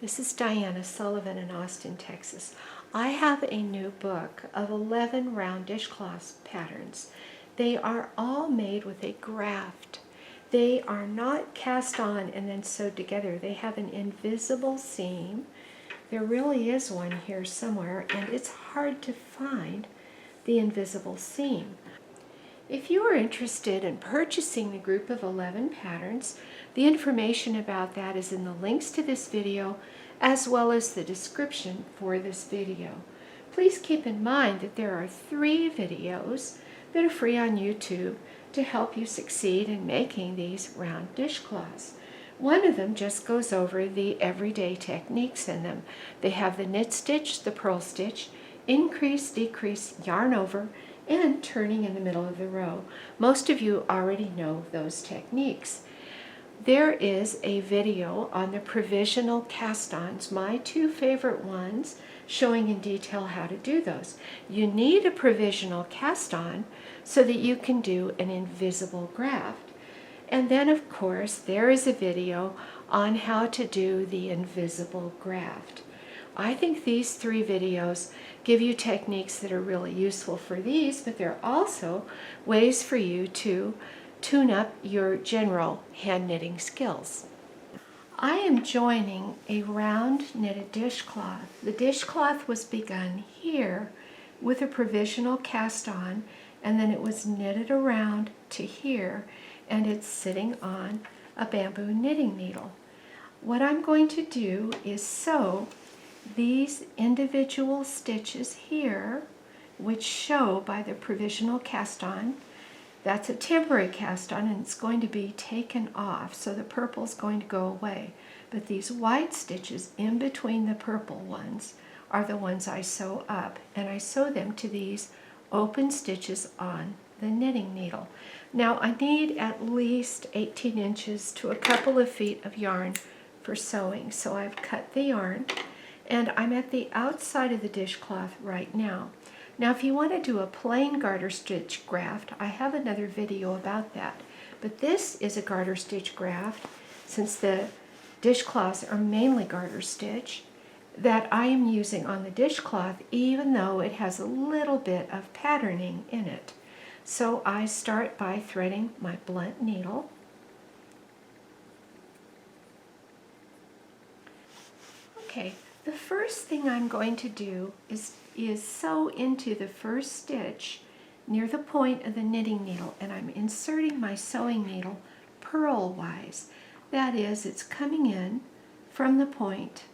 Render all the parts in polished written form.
This is Diana Sullivan in Austin, Texas. I have a new book of 11 round dishcloth patterns. They are all made with a graft. They are not cast on and then sewed together. They have an invisible seam. There really is one here somewhere, and it's hard to find the invisible seam. If you are interested in purchasing the group of 11 patterns, the information about that is in the links to this video as well as the description for this video. Please keep in mind that there are 3 videos that are free on YouTube to help you succeed in making these round dishcloths. One of them just goes over the everyday techniques in them. They have the knit stitch, the purl stitch, increase, decrease, yarn over, and turning in the middle of the row. Most of you already know those techniques. There is a video on the Provisional Cast-Ons, my 2 favorite ones, showing in detail how to do those. You need a Provisional Cast-On so that you can do an invisible graft. And then, of course, there is a video on how to do the invisible graft. I think these 3 videos give you techniques that are really useful for these, but they're also ways for you to tune up your general hand knitting skills. I am joining a round knitted dishcloth. The dishcloth was begun here with a provisional cast on, and then it was knitted around to here, and it's sitting on a bamboo knitting needle. What I'm going to do is sew these individual stitches here, which show by the provisional cast on. That's a temporary cast on, and it's going to be taken off, so the purple is going to go away. But these white stitches in between the purple ones are the ones I sew up, and I sew them to these open stitches on the knitting needle. Now I need at least 18 inches to a couple of feet of yarn for sewing, so I've cut the yarn, and I'm at the outside of the dishcloth right now. Now if you want to do a plain garter stitch graft, I have another video about that. But this is a garter stitch graft, since the dishcloths are mainly garter stitch, that I am using on the dishcloth, even though it has a little bit of patterning in it. So I start by threading my blunt needle. Okay. The first thing I'm going to do is sew into the first stitch near the point of the knitting needle, and I'm inserting my sewing needle purl-wise. That is, it's coming in from the point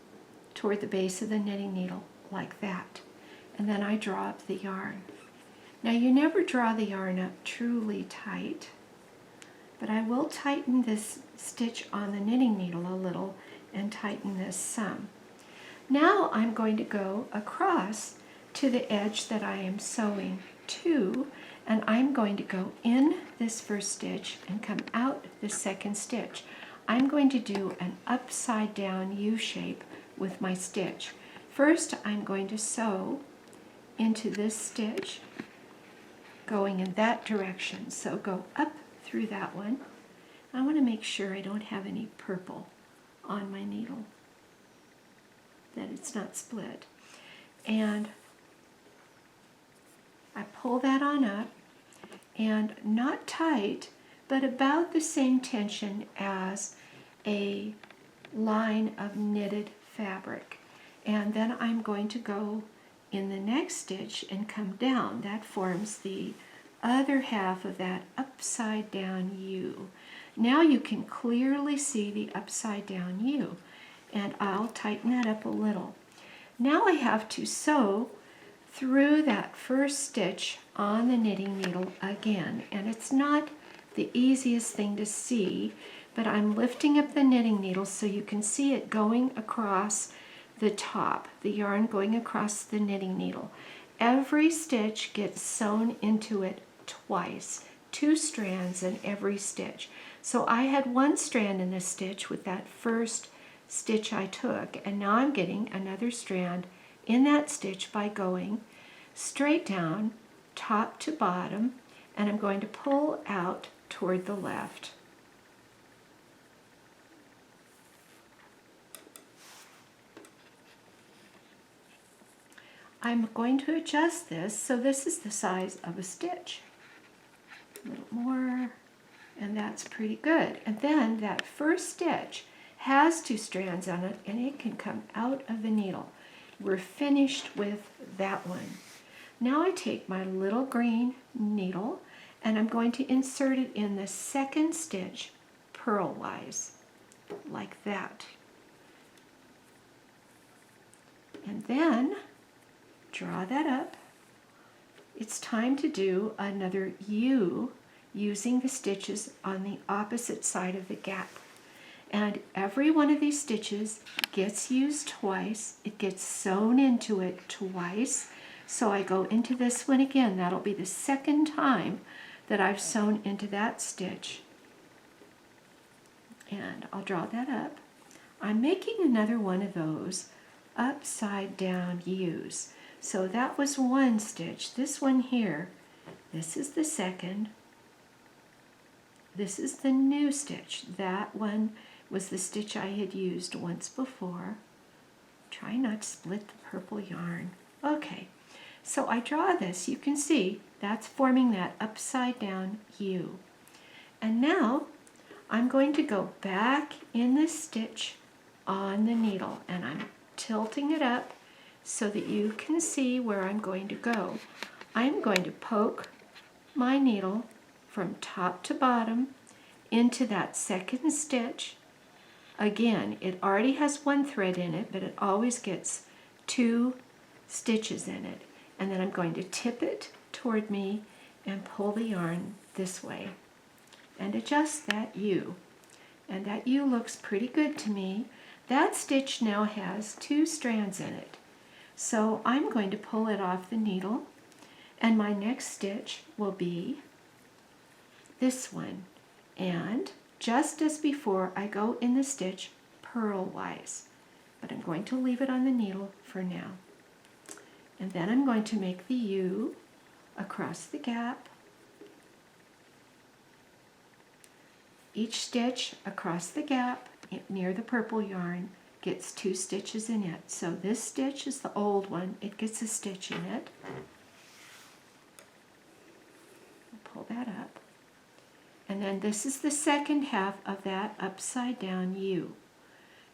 toward the base of the knitting needle like that, and then I draw up the yarn. Now you never draw the yarn up truly tight, but I will tighten this stitch on the knitting needle a little and tighten this some. Now I'm going to go across to the edge that I am sewing to, and I'm going to go in this first stitch and come out the second stitch. I'm going to do an upside down U shape with my stitch. First I'm going to sew into this stitch going in that direction, so go up through that one. I want to make sure I don't have any purple on my needle, that it's not split. And I pull that on up, and not tight, but about the same tension as a line of knitted fabric. And then I'm going to go in the next stitch and come down. That forms the other half of that upside down U. Now you can clearly see the upside down U, and I'll tighten that up a little. Now I have to sew through that first stitch on the knitting needle again, and it's not the easiest thing to see, but I'm lifting up the knitting needle so you can see it going across the top, the yarn going across the knitting needle. Every stitch gets sewn into it twice, 2 strands in every stitch. So I had 1 strand in this stitch with that first stitch I took, and now I'm getting another strand in that stitch by going straight down, top to bottom, and I'm going to pull out toward the left. I'm going to adjust this so this is the size of a stitch. A little more, and that's pretty good. And then that first stitch has 2 strands on it, and it can come out of the needle. We're finished with that one. Now I take my little green needle and I'm going to insert it in the second stitch purlwise, like that. And then draw that up. It's time to do another U using the stitches on the opposite side of the gap. And every one of these stitches gets used twice. It gets sewn into it twice. So I go into this one again. That'll be the second time that I've sewn into that stitch. And I'll draw that up. I'm making another one of those upside down U's. So that was one stitch. This one here, this is the second. This is the new stitch. That one was the stitch I had used once before. Try not to split the purple yarn. Okay, so I draw this. You can see that's forming that upside down U. And now I'm going to go back in this stitch on the needle, and I'm tilting it up so that you can see where I'm going to go. I'm going to poke my needle from top to bottom into that second stitch. Again, it already has 1 thread in it, but it always gets 2 stitches in it. And then I'm going to tip it toward me and pull the yarn this way and adjust that U. And that U looks pretty good to me. That stitch now has 2 strands in it. So I'm going to pull it off the needle, and my next stitch will be this one. And just as before, I go in the stitch purlwise, but I'm going to leave it on the needle for now. And then I'm going to make the U across the gap. Each stitch across the gap near the purple yarn gets 2 stitches in it. So this stitch is the old one. It gets a stitch in it. Pull that up. And then this is the second half of that upside down U.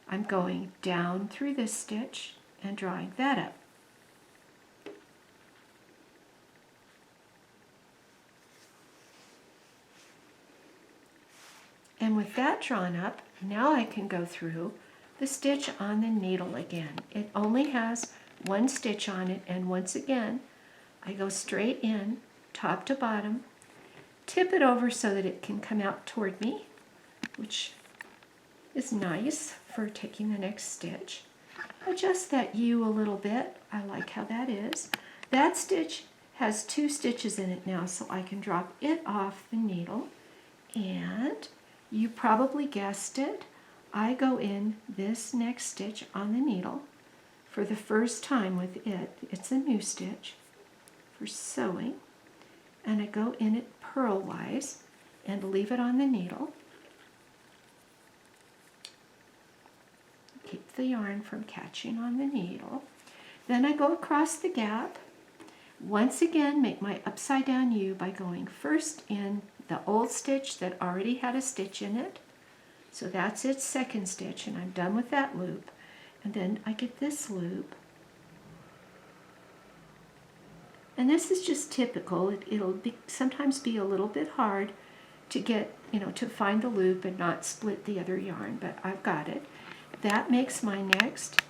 I'm going down through this stitch and drawing that up. And with that drawn up, now I can go through the stitch on the needle again. It only has 1 stitch on it, and once again, I go straight in, top to bottom, tip it over so that it can come out toward me, which is nice for taking the next stitch. Adjust that U a little bit. I like how that is. That stitch has 2 stitches in it now, so I can drop it off the needle, and you probably guessed it, I go in this next stitch on the needle for the first time with it. It's a new stitch for sewing, and I go in it purlwise and leave it on the needle. Keep the yarn from catching on the needle. Then I go across the gap. Once again, make my upside down U by going first in the old stitch that already had a stitch in it. So that's its second stitch, and I'm done with that loop. And then I get this loop. And this is just typical. It'll sometimes be a little bit hard to get, to find the loop and not split the other yarn, but I've got it. That makes my next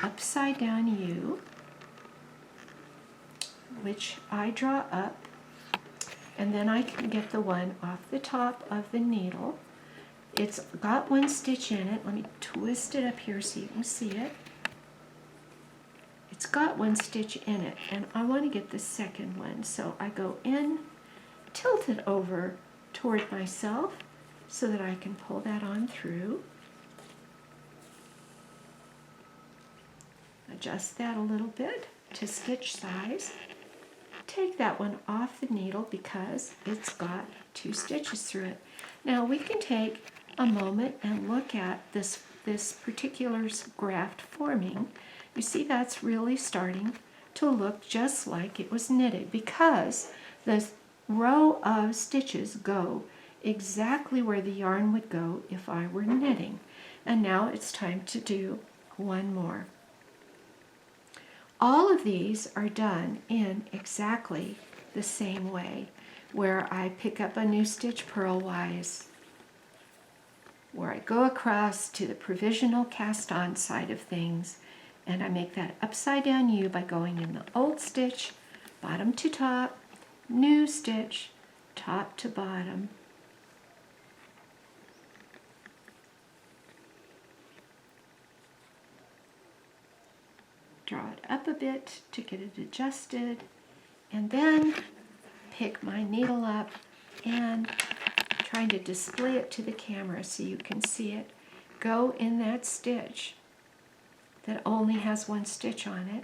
upside down U, which I draw up, and then I can get the one off the top of the needle. It's got 1 stitch in it. Let me twist it up here so you can see it. It's got 1 stitch in it, and I want to get the second one. So I go in, tilt it over toward myself so that I can pull that on through. Adjust that a little bit to stitch size. Take that one off the needle because it's got 2 stitches through it. Now we can take a moment and look at this particular graft forming. You see that's really starting to look just like it was knitted, because the row of stitches go exactly where the yarn would go if I were knitting. And now it's time to do one more. All of these are done in exactly the same way, where I pick up a new stitch purlwise, where I go across to the provisional cast-on side of things, and I make that upside down U by going in the old stitch, bottom to top, new stitch, top to bottom. Draw it up a bit to get it adjusted, and then pick my needle up and trying to display it to the camera so you can see it. Go in that stitch that only has one stitch on it,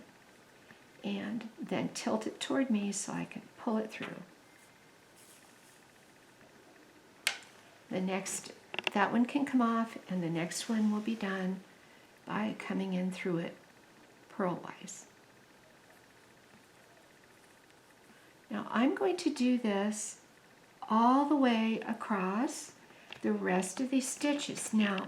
and then tilt it toward me so I can pull it through. The next, that one can come off, and the next one will be done by coming in through it purlwise. Now I'm going to do this all the way across the rest of these stitches. Now,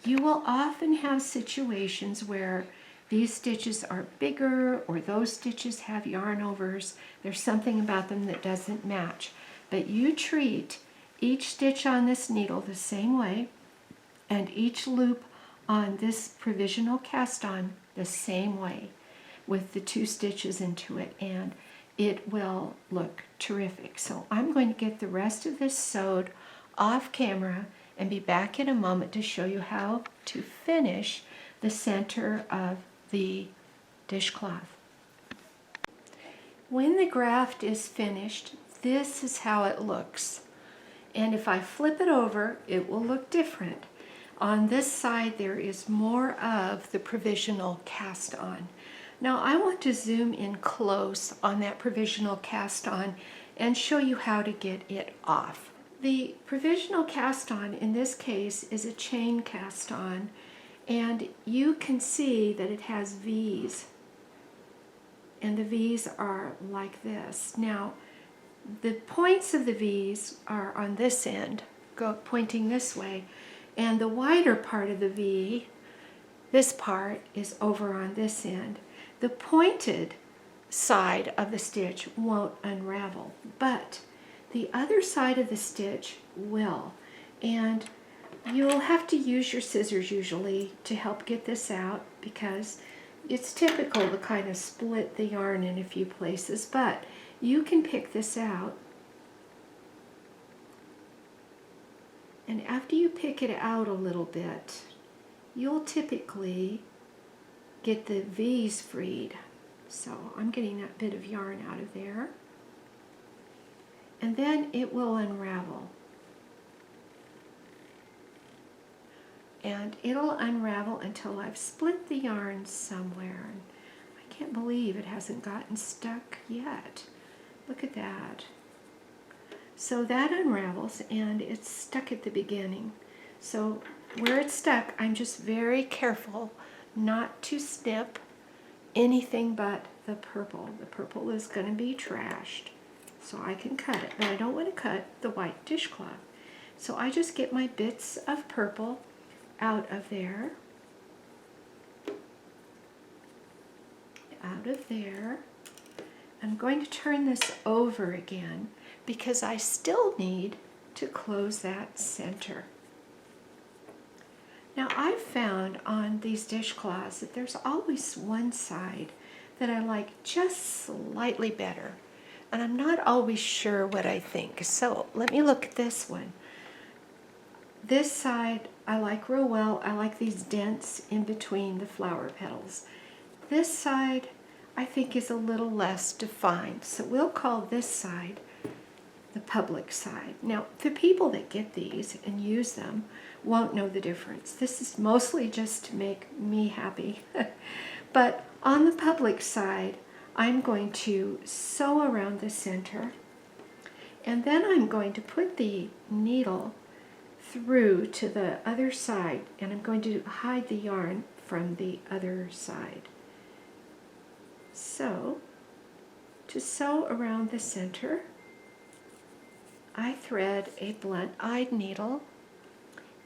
you will often have situations where these stitches are bigger, or those stitches have yarn overs. There's something about them that doesn't match. But you treat each stitch on this needle the same way, and each loop on this provisional cast-on the same way, with the 2 stitches into it, and it will look terrific. So I'm going to get the rest of this sewed off camera and be back in a moment to show you how to finish the center of the dishcloth. When the graft is finished, this is how it looks. And if I flip it over, it will look different. On this side, there is more of the provisional cast-on. Now I want to zoom in close on that provisional cast-on and show you how to get it off. The provisional cast-on in this case is a chain cast-on, and you can see that it has V's, and the V's are like this. Now the points of the V's are on this end, pointing this way, and the wider part of the V, this part, is over on this end. The pointed side of the stitch won't unravel, but the other side of the stitch will. And you'll have to use your scissors usually to help get this out, because it's typical to kind of split the yarn in a few places, but you can pick this out. And after you pick it out a little bit, you'll typically get the V's freed. So I'm getting that bit of yarn out of there. And then it will unravel. And it'll unravel until I've split the yarn somewhere. And I can't believe it hasn't gotten stuck yet. Look at that. So that unravels, and it's stuck at the beginning. So where it's stuck, I'm just very careful not to snip anything but the purple. The purple is going to be trashed, so I can cut it. But I don't want to cut the white dishcloth. So I just get my bits of purple out of there. Out of there. I'm going to turn this over again because I still need to close that center. Now I've found on these dishcloths that there's always one side that I like just slightly better, and I'm not always sure what I think. So let me look at this one. This side I like real well. I like these dents in between the flower petals. This side I think is a little less defined, so we'll call this side the public side. Now, the people that get these and use them won't know the difference. This is mostly just to make me happy. But on the public side, I'm going to sew around the center, and then I'm going to put the needle through to the other side, and I'm going to hide the yarn from the other side. So To sew around the center, I thread a blunt-eyed needle,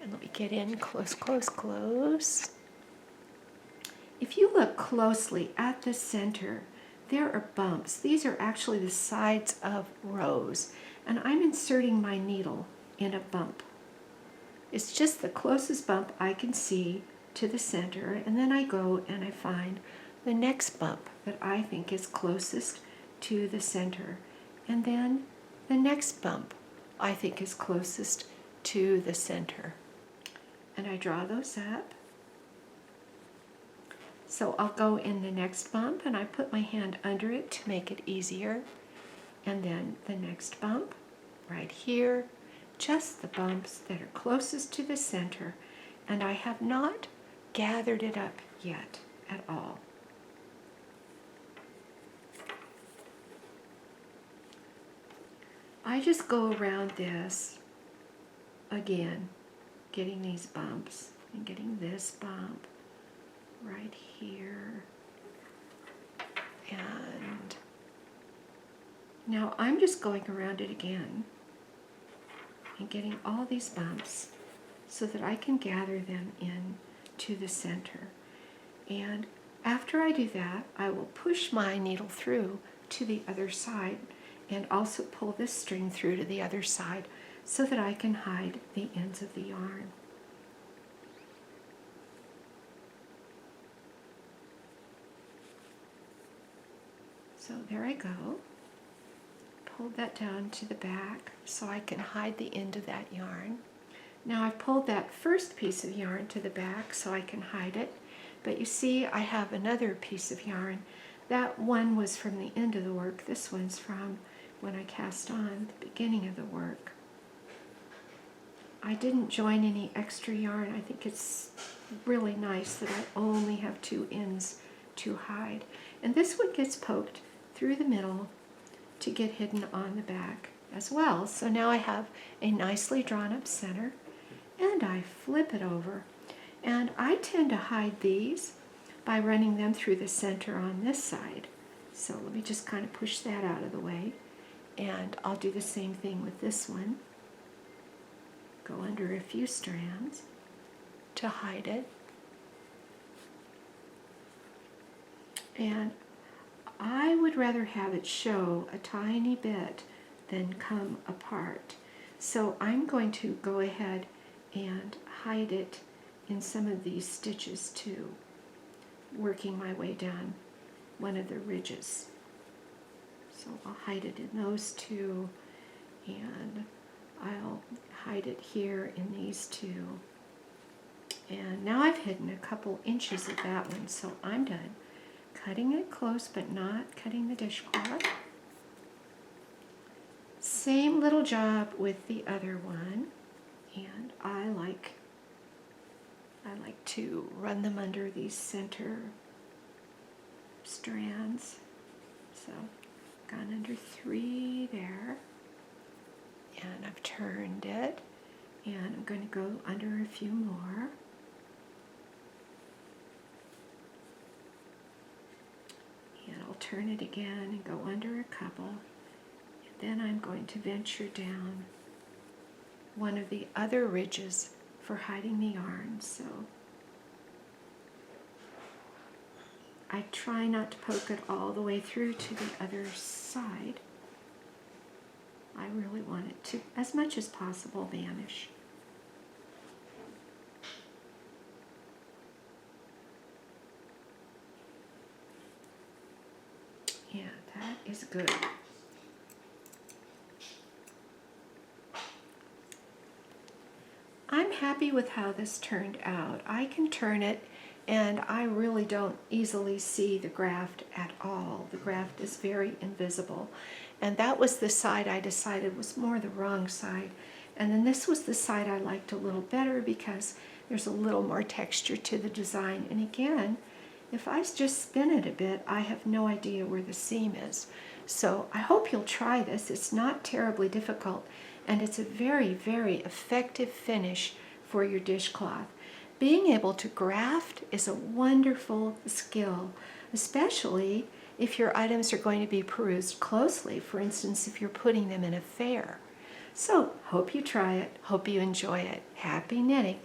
and let me get in close, close, close. If you look closely at the center, there are bumps. These are actually the sides of rows, and I'm inserting my needle in a bump. It's just the closest bump I can see to the center, and then I go and I find the next bump that I think is closest to the center, and then the next bump I think is closest to the center. And I draw those up. So I'll go in the next bump and I put my hand under it to make it easier. And then the next bump right here, just the bumps that are closest to the center. And I have not gathered it up yet at all. I just go around this again, getting these bumps and getting this bump right here. And now I'm just going around it again and getting all these bumps so that I can gather them in to the center. And after I do that, I will push my needle through to the other side and also pull this string through to the other side so that I can hide the ends of the yarn. So there I go. Pulled that down to the back so I can hide the end of that yarn. Now I've pulled that first piece of yarn to the back so I can hide it, but you see I have another piece of yarn. That one was from the end of the work. This one's from when I cast on the beginning of the work. I didn't join any extra yarn. I think it's really nice that I only have two ends to hide. And this one gets poked through the middle to get hidden on the back as well. So now I have a nicely drawn up center, and I flip it over. And I tend to hide these by running them through the center on this side. So let me just kind of push that out of the way. And I'll do the same thing with this one. Go under a few strands to hide it. And I would rather have it show a tiny bit than come apart. So I'm going to go ahead and hide it in some of these stitches too, working my way down one of the ridges. So I'll hide it in those two, and I'll hide it here in these two. And now I've hidden a couple inches of that one, so I'm done cutting it close but not cutting the dishcloth. Same little job with the other one, and I like to run them under these center strands. So gone under 3 there, and I've turned it, and I'm going to go under a few more. And I'll turn it again and go under a couple, and then I'm going to venture down one of the other ridges for hiding the yarn. So I try not to poke it all the way through to the other side. I really want it to, as much as possible, vanish. Yeah, that is good. I'm happy with how this turned out. I can turn it, and I really don't easily see the graft at all. The graft is very invisible. And that was the side I decided was more the wrong side. And then this was the side I liked a little better because there's a little more texture to the design. And again, if I just spin it a bit, I have no idea where the seam is. So I hope you'll try this. It's not terribly difficult, and it's a very, very effective finish for your dishcloth. Being able to graft is a wonderful skill, especially if your items are going to be perused closely, for instance, if you're putting them in a fair. So, hope you try it. Hope you enjoy it. Happy knitting.